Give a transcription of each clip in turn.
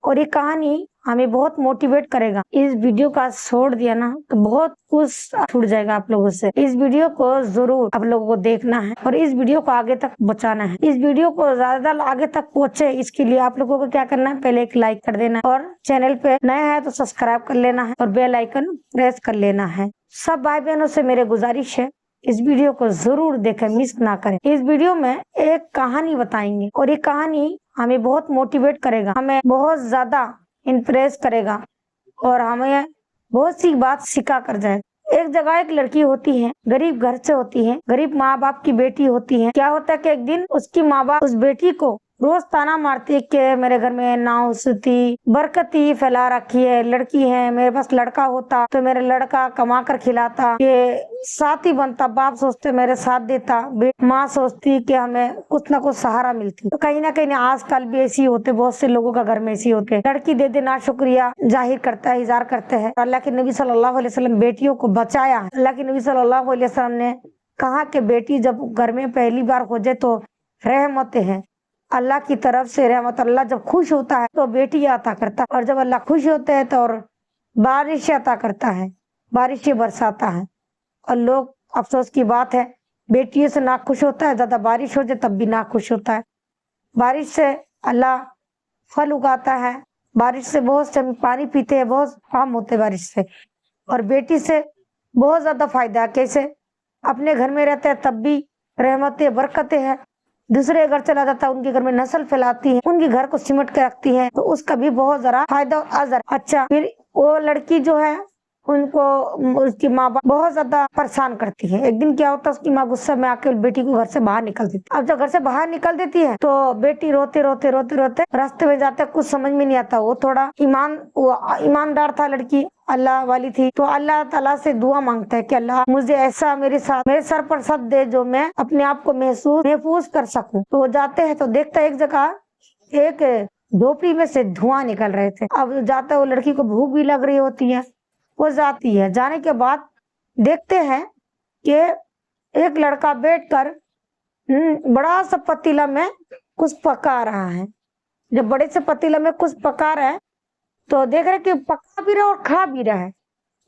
اور یہ کہانی ہمیں بہت موٹیویٹ کرے گا. اس ویڈیو کا چھوڑ دیا نا تو بہت کچھ چھوٹ جائے گا آپ لوگوں سے. اس ویڈیو کو ضرور آپ لوگوں کو دیکھنا ہے اور اس ویڈیو کو آگے تک پہنچانا ہے. اس ویڈیو کو زیادہ آگے تک پہنچے اس کے لیے آپ لوگوں کو کیا کرنا ہے, پہلے ایک لائک کر دینا ہے اور چینل پہ نیا ہے تو سبسکرائب کر لینا ہے اور بیل آئیکن پریس کر لینا ہے. سب بھائی بہنوں سے میرے گزارش ہے اس ویڈیو کو ضرور دیکھیں, مس نہ کریں. اس ویڈیو میں ایک کہانی بتائیں گے اور یہ کہانی ہمیں بہت موٹیویٹ کرے گا, ہمیں بہت زیادہ امپریس کرے گا اور ہمیں بہت سی بات سکھا کر جائے. ایک جگہ ایک لڑکی ہوتی ہے, غریب گھر سے ہوتی ہے, غریب ماں باپ کی بیٹی ہوتی ہے. کیا ہوتا ہے کہ ایک دن اس کی ماں باپ اس بیٹی کو روز تانا مارتی ہے کہ میرے گھر میں ناؤستی برکتی پھیلا رکھی ہے, لڑکی ہے, میرے پاس لڑکا ہوتا تو میرا لڑکا کما کر کھلاتا, یہ ساتھی بنتا. باپ سوچتے میرے ساتھ دیتا, ماں سوچتی کہ ہمیں کچھ نہ کچھ سہارا ملتی. تو کہیں نہ کہیں آج کل بھی ایسی ہوتے, بہت سے لوگوں کا گھر میں ایسی ہوتے. لڑکی دے دے نا شکریہ ظاہر کرتا ہے, اظہار کرتے ہیں. اللہ کے نبی صلی اللہ علیہ وسلم بیٹیوں کو بچایا. اللہ کے نبی صلی اللہ علیہ وسلم نے کہا کہ بیٹی جب گھر میں پہلی بار ہو جائے تو رحمت ہے, اللہ کی طرف سے رحمت. اللہ جب خوش ہوتا ہے تو بیٹی عطا کرتا ہے اور جب اللہ خوش ہوتے ہے تو اور بارش عطا کرتا ہے, بارشیں برساتا ہے. اور لوگ افسوس کی بات ہے بیٹیوں سے نہ خوش ہوتا ہے, زیادہ بارش ہو جائے تب بھی نہ خوش ہوتا ہے. بارش سے اللہ پھل اگاتا ہے, بارش سے بہت سے پانی پیتے ہیں, بہت کام ہوتے بارش سے. اور بیٹی سے بہت زیادہ فائدہ ہے. کیسے اپنے گھر میں رہتے ہیں تب بھی رحمتیں برکتیں ہیں, دوسرے گھر چلا جاتا ہے ان کے گھر میں نسل پھیلاتی ہے, ان کے گھر کو سمٹ کے رکھتی ہے, تو اس کا بھی بہت ذرا فائدہ اور اثر. اچھا پھر وہ لڑکی جو ہے ان کو اس کی ماں باپ بہت زیادہ پریشان کرتی ہے. ایک دن کیا ہوتا ہے اس کی ماں غصہ میں آ کے بیٹی کو گھر سے باہر نکل دیتی. اب جب گھر سے باہر نکل دیتی ہے تو بیٹی روتے روتے روتے روتے راستے میں جاتے کچھ سمجھ میں نہیں آتا. وہ تھوڑا ایماندار تھا, لڑکی اللہ والی تھی, تو اللہ تعالیٰ سے دعا مانگتا ہے کہ اللہ مجھے ایسا میرے سر پر سد دے جو میں اپنے آپ کو محفوظ کر سکوں. تو وہ جاتے ہیں تو دیکھتا ہے ایک جگہ ایک جھوپڑی میں سے دھواں نکل رہے تھے. اب جاتا ہے, وہ لڑکی کو بھوک بھی لگ رہی ہوتی ہے, وہ جاتی ہے. جانے کے بعد دیکھتے ہیں کہ ایک لڑکا بیٹھ کر بڑا سا پتیلا میں کچھ پکا رہا ہے. جب بڑے سے پتیلا میں کچھ پکا رہا ہے تو دیکھ رہے کہ پکا بھی رہا اور کھا بھی رہا ہے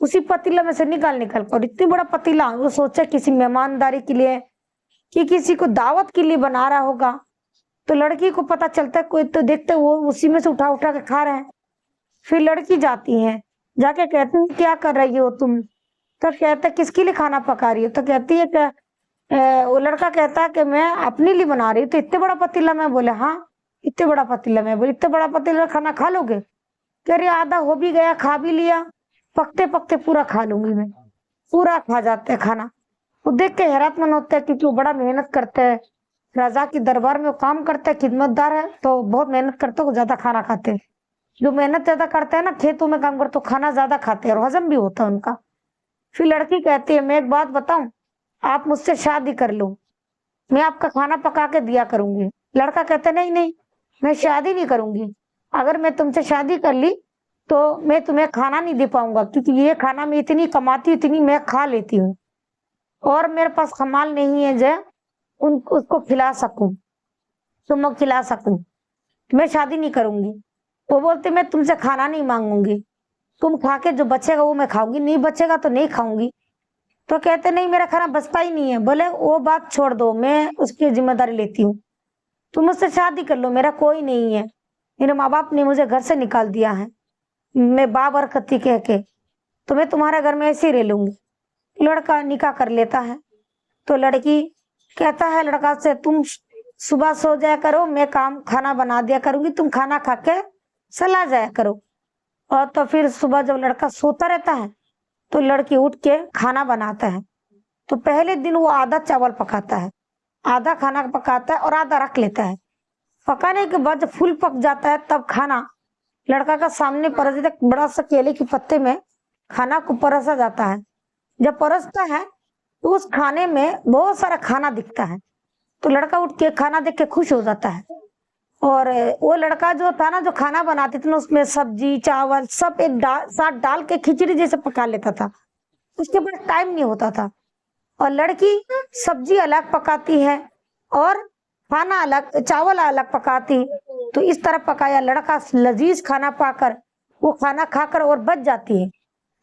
اسی پتیلا میں سے نکال کر. اور اتنی بڑا پتیلا, وہ سوچا کسی مہمانداری کے لیے کہ کسی کو دعوت کے لیے بنا رہا ہوگا. تو لڑکی کو پتا چلتا ہے, کوئی تو دیکھتے وہ اسی میں سے اٹھا کے کھا رہے ہیں. پھر لڑکی جاتی ہے, جا کے کہتی ہیں کیا کر رہی ہو تم؟ تو کہتا ہے کس کے لیے کھانا پکا رہی ہو؟ تو کہتی ہے کہ وہ لڑکا کہتا ہے کہ میں اپنے لیے بنا رہی ہوں. تو اتنے بڑا پتیلا میں؟ بولے ہاں اتنے بڑا پتیلا میں. بولے اتنے بڑا پتیلا کھانا کھا لو گے؟ کہہ رہی آدھا ہو بھی گیا, کھا بھی لیا, پکتے پکتے پورا کھا لوں گی میں. پورا کھا جاتے کھانا. وہ دیکھ کے حیرت مند ہوتا ہے کیونکہ وہ بڑا محنت کرتے ہے, رضا کی دربار میں وہ کام کرتے ہے, خدمت دار ہے تو بہت محنت کرتے, وہ زیادہ کھانا کھاتے. جو محنت زیادہ کرتے ہیں نا, کھیتوں میں کام کرتے, تو کھانا زیادہ کھاتے ہیں اور ہضم بھی ہوتا ہے ان کا. پھر لڑکی کہتی ہے میں ایک بات بتاؤں, آپ مجھ سے شادی کر لو, میں آپ کا کھانا پکا کے دیا کروں گی. لڑکا کہتا ہے نہیں میں شادی نہیں کروں گی. اگر میں تم سے شادی کر لی تو میں تمہیں کھانا نہیں دے پاؤں گا, کیونکہ یہ کھانا میں اتنی کماتی, اتنی میں کھا لیتی ہوں, اور میرے پاس کمال نہیں ہے جو اس کو کھلا سکوں, تم کو کھلا سکوں. میں شادی نہیں کروں گی. وہ بولتے میں تم سے کھانا نہیں مانگوں گی, تم کھا کے جو بچے گا وہ میں کھاؤں گی, نہیں بچے گا تو نہیں کھاؤں گی. تو کہتے نہیں میرا کھانا بچتا ہی نہیں ہے. بولے وہ بات چھوڑ دو, میں اس کی ذمہ داری لیتی ہوں, تم مجھ سے شادی کر لو, میرا کوئی نہیں ہے, میرے ماں باپ نے مجھے گھر سے نکال دیا ہے, میں بابرکتی کہہ کے, تو میں تمہارے گھر میں ایسے ہی رہ لوں گی. لڑکا نکاح کر لیتا ہے. تو لڑکی کہتا ہے لڑکا سے تم صبح سو جایا کرو, میں کھانا بنا دیا کروں گی, تم کھانا کھا کے چلا جایا کرو. اور تو پھر صبح جب لڑکا سوتا رہتا ہے تو لڑکی اٹھ کے کھانا بناتا ہے. تو پہلے دن وہ آدھا چاول پکاتا ہے, آدھا کھانا پکاتا ہے اور آدھا رکھ لیتا ہے. پکانے کے بعد جب فل پک جاتا ہے تب کھانا لڑکا کا سامنے پرس دیتا ہے. بڑا سا کیلے کے پتے میں کھانا کو پرسا جاتا ہے. جب پرستا ہے تو اس کھانے میں بہت سارا کھانا دکھتا ہے. تو لڑکا اٹھ کے کھانا دیکھ کے خوش ہو جاتا ہے. اور وہ لڑکا جو تھا نا, جو کھانا بناتے تھے نا, اس میں سبزی چاول سب ایک ساتھ ڈال کے کھچڑی جیسے پکا لیتا تھا. اس کے پاس ٹائم نہیں ہوتا تھا. اور لڑکی سبزی الگ پکاتی ہے اور کھانا الگ, چاول الگ پکاتی, تو اس طرح پکایا لڑکا لذیذ کھانا پا کر وہ کھانا کھا کر اور بچ جاتی ہے،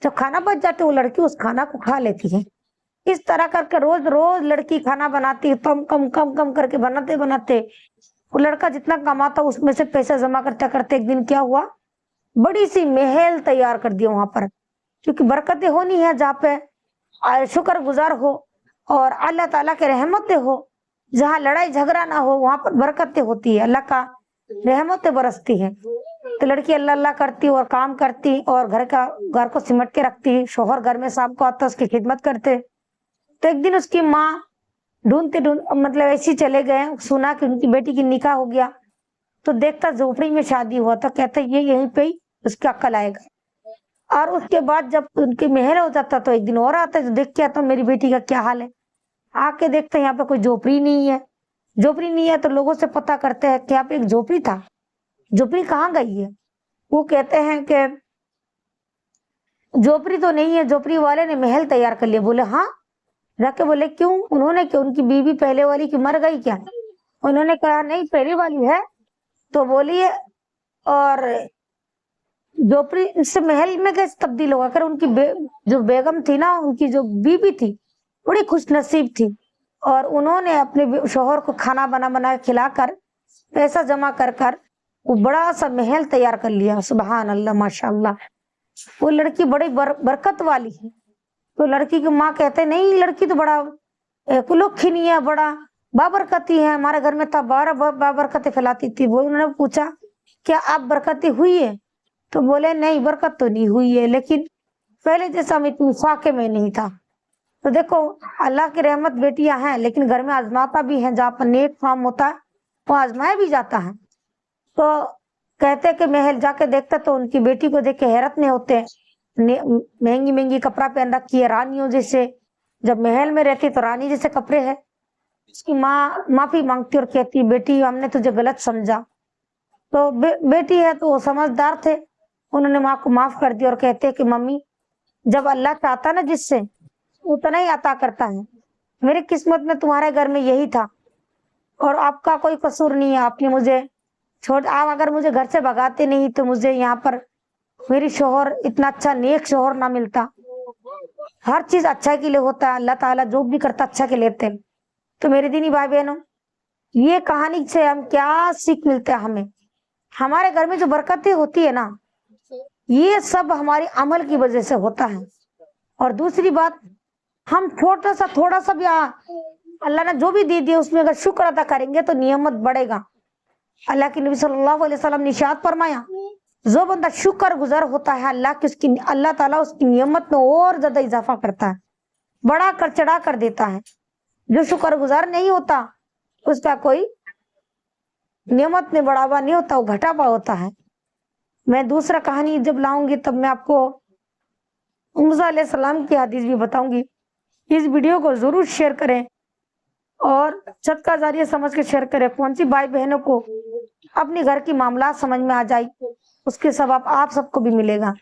جب کھانا بچ جاتے وہ لڑکی اس کھانا کو کھا لیتی ہے۔ اس طرح کر کے روز روز لڑکی کھانا بناتی، کم کم کم کم کر کے بناتے بناتے وہ لڑکا جتنا کماتا اس میں سے پیسہ جمع کرتے کرتے ایک دن کیا ہوا، بڑی سی محل تیار کر دیا وہاں پر، کیونکہ برکتیں ہونی ہے جہاں پہ شکر گزار ہو اور اللہ تعالیٰ کے رحمتیں ہو، جہاں لڑائی جھگڑا نہ ہو وہاں پر برکتیں ہوتی ہے، اللہ کا رحمتیں برستی ہے۔ تو لڑکی اللہ اللہ کرتی اور کام کرتی اور گھر کو سمٹ کے رکھتی، شوہر گھر میں شام کو آتا اس کی خدمت کرتے۔ تو ایک دن اس کی ماں ڈھونڈتے مطلب ایسی چلے گئے، سنا کہ ان کی بیٹی کی نکاح ہو گیا، تو دیکھتا جھوپڑی میں شادی ہوا، تو کہتا یہ یہیں پہ ہی اس کا عقل آئے گا۔ اور اس کے بعد جب ان کے محل ہو جاتا تو ایک دن اور آتا ہے، تو دیکھ کے آتا میری بیٹی کا کیا حال ہے، آ کے دیکھتے یہاں پہ کوئی جھوپڑی نہیں ہے، جھوپڑی نہیں ہے تو لوگوں سے پتہ کرتے ہیں کہ یہاں پہ ایک جھوپڑی تھا، جھوپڑی کہاں گئی ہے؟ وہ کہتے ہیں کہ جھوپڑی تو نہیں ہے، جھوپڑی والے نے محل تیار کر لیا۔ بولے ہاں، رکھ کے بولے کیوں؟ انہوں نے کہ ان کی بیوی پہلے والی کی مر گئی کیا؟ انہوں نے کہا نہیں پہلی والی ہے، تو بولیے اور جھوپڑی سے محل میں کیسے تبدیل ہوگا؟ کر ان کی جو بیگم تھی نا، ان کی جو بیوی تھی بڑی خوش نصیب تھی، اور انہوں نے اپنے شوہر کو کھانا بنا کھلا کر پیسہ جمع کر کر وہ بڑا سا محل تیار کر لیا۔ سبحان اللہ، ماشاء اللہ، وہ لڑکی بڑی برکت والی ہے۔ تو لڑکی کی ماں کہتے نہیں لڑکی تو بڑا کلوکھنی ہے، بڑا بابرکتی ہے، ہمارے گھر میں تھا بابرکتیں پھیلاتی تھی۔ وہ انہوں نے پوچھا کیا آپ برکتی ہوئی ہے؟ تو بولے نہیں برکت تو نہیں ہوئی ہے، لیکن پہلے جیسا ہم اتنی فاقے میں نہیں تھا۔ تو دیکھو اللہ کی رحمت بیٹیاں ہیں، لیکن گھر میں آزماتا بھی ہیں، جہاں پر نیک کام ہوتا ہے وہ آزمایا بھی جاتا ہے۔ تو کہتے کہ محل جا کے دیکھتا تو ان کی بیٹی کو دیکھ کے حیرت میں ہوتے، مہنگی مہنگی کپڑا پہن رکھی ہے، رانیوں جیسے، جب محل میں رہتی تو رانی جیسے کپڑے ہیں۔ اس کی ماں معافی مانگتی اور کہتی بیٹی ہم نے تجھے غلط سمجھا۔ تو بیٹی ہے تو وہ سمجھدار تھے، انہوں نے ماں کو معاف کر دیا اور کہتے کہ ممی جب اللہ چاہتا نا جس سے اتنا ہی عطا کرتا ہے، میری قسمت میں تمہارے گھر میں یہی تھا، اور آپ کا کوئی قصور نہیں ہے، آپ نے مجھے آپ اگر مجھے گھر سے بھگاتے نہیں تو مجھے یہاں پر میری شوہر اتنا اچھا نیک شوہر نہ ملتا۔ ہر چیز اچھا کے لیے ہوتا ہے، اللہ تعالیٰ جو بھی کرتا اچھا کے لیتے ہیں۔ تو میرے دینی بھائی بہنوں، یہ کہانی سے ہم کیا سیکھ ملتے ہیں؟ ہمارے گھر میں جو برکتیں ہوتی ہے نا، یہ سب ہماری عمل کی وجہ سے ہوتا ہے۔ اور دوسری بات، ہم تھوڑا سا بھی اللہ نے جو بھی دے دیا اس میں اگر شکر ادا کریں گے تو نعمت بڑھے گا۔ اللہ کے نبی صلی اللہ علیہ وسلم نے ارشاد فرمایا جو بندہ شکر گزار ہوتا ہے اللہ تعالیٰ اس کی نعمت میں اور زیادہ اضافہ کرتا ہے، بڑا کر چڑھا کر دیتا ہے۔ جو شکر گزار نہیں ہوتا اس کا کوئی نعمت میں بڑھاوا نہیں ہوتا، وہ گھٹاوا ہوتا ہے۔ میں دوسرا کہانی جب لاؤں گی تب میں آپ کو موسیٰ علیہ السلام کی حدیث بھی بتاؤں گی۔ اس ویڈیو کو ضرور شیئر کریں اور صدقہ جاریہ سمجھ کے شیئر کریں۔ کون سی بھائی بہنوں کو اپنے گھر کی معاملات سمجھ میں آ جائے اس کے ثواب آپ سب کو بھی ملے گا۔